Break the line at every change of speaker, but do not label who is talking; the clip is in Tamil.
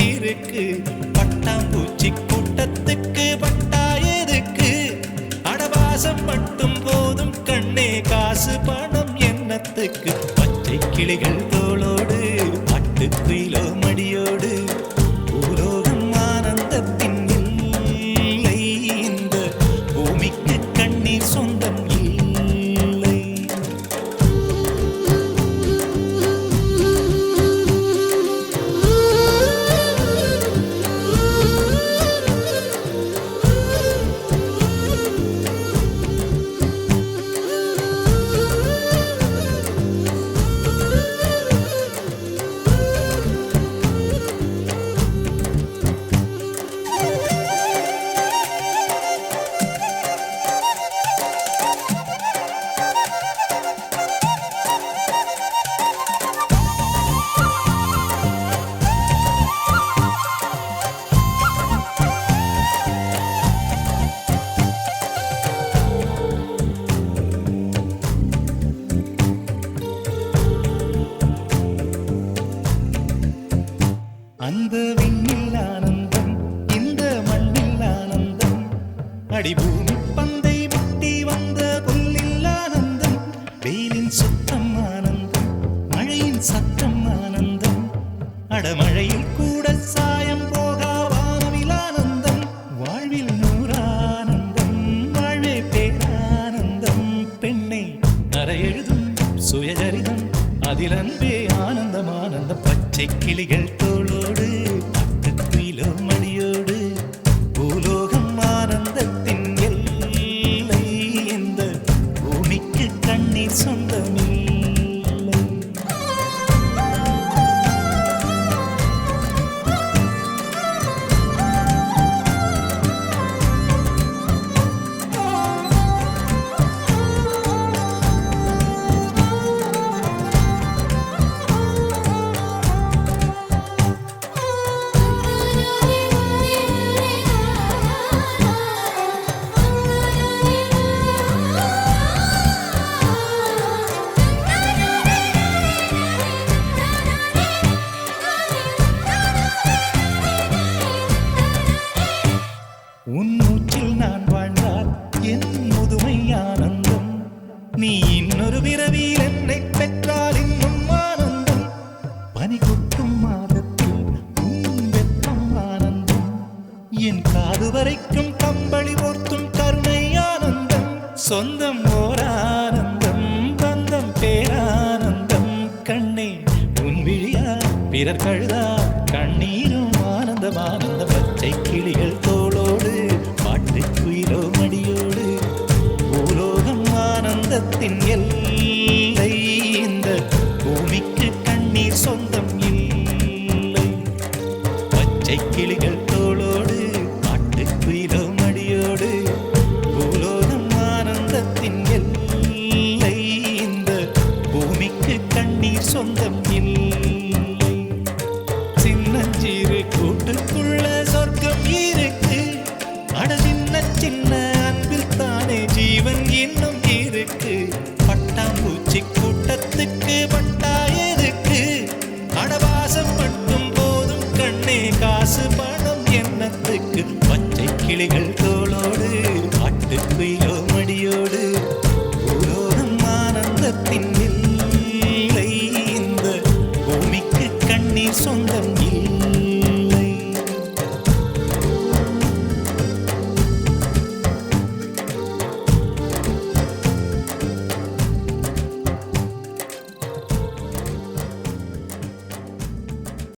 இருக்கு. பட்டாம்பூச்சி கூட்டத்துக்கு பட்டாயதுக்கு, அடவாசம் மட்டும் போதும் கண்ணே, காசு பணம் என்னத்துக்கு. பச்சை கிளிகள் தோளோடு பட்டுக்குயிலோ மடியோடு, பூலோகம் ஆனந்தத்தின் இல்லை, இந்த பூமிக்கு கண்ணீர் சொந்தம் இல்லை. அந்த விண்ணில் ஆனந்தம், இந்த மண்ணில் ஆனந்தம், அடிபூமி பந்தை முட்டி வந்த புல்லில் ஆனந்தம், வெயிலின் சுத்தம் ஆனந்தம், மழையின் சத்தம் ஆனந்தம், அடமழையில் கூட சாயம் போகா வானவில் ஆனந்தம், வாழ்வில் நூறானந்தம், வாழ்வே பேரானந்தம். பெண்ணை அறையெழுதும் சுயசரிதம், அதில் அன்பே ஆனந்தம் ஆனந்தம். பச்சை கிளிகள் தோளோடு பட்டுக்குயிலோ மடியோடு, பூலோகம் ஆனந்தத்தின் எல்லை, இந்த பூமிக்கு கண்ணீர் சொந்தமில்லை. உன் மூச்சில் நான் வாழ்ந்தால் என் முதுமை ஆனந்தம், நீ இன்னொரு பிறவியில் என்னை பெற்றால் இன்னும் ஆனந்தம். பனி கொட்டும் மாதத்தில் உன் வெப்பம் ஆனந்தம், என் காது வரைக்கும் கம்பளி போர்த்தும் கருணை ஆனந்தம். சொந்தம் ஓர் ஆனந்தம், பந்தம் பேரானந்தம். கண்ணே உன் விழியா பிறர் கழுதா, கண்ணீரும் ஆனந்தம் ஆனந்த. பச்சை கிளிகள் தோளோடு பாட்டுக்குயிலோ மடியோடு, பூலோகம் ஆனந்தத்தின் எல்லை, இந்த பூமிக்கு கண்ணீர் சொந்தம் இல்லை. பச்சை கிளிகள் தோளோடு பாட்டுக்குயிலோ மடியோடு, பூலோகம் ஆனந்தத்தின் எல்லை, இந்த பூமிக்கு கண்ணீர் சொந்தம் இல்லை. சின்னஞ்சிறு கூட்டுக்குள்ள சொர்க்கம் இருக்கு, அட சின்ன சின்ன அன்பில் தானே ஜீவன் இன்னும் இருக்கு. பட்டாம்பூச்சி கூட்டத்துக்கு பட்டாயதுக்கு, அடவாசம் மட்டும் போதும் கண்ணே, காசு பணம் என்னத்துக்கு. பச்சை கிளிகள் தோளோடு பாட்டுக்குயிலோ மடியோடு, பூலோகம் ஆனந்தத்தின் இல்லை, இந்த பூமிக்கு கண்ணீர் சொந்தம் இல்லை.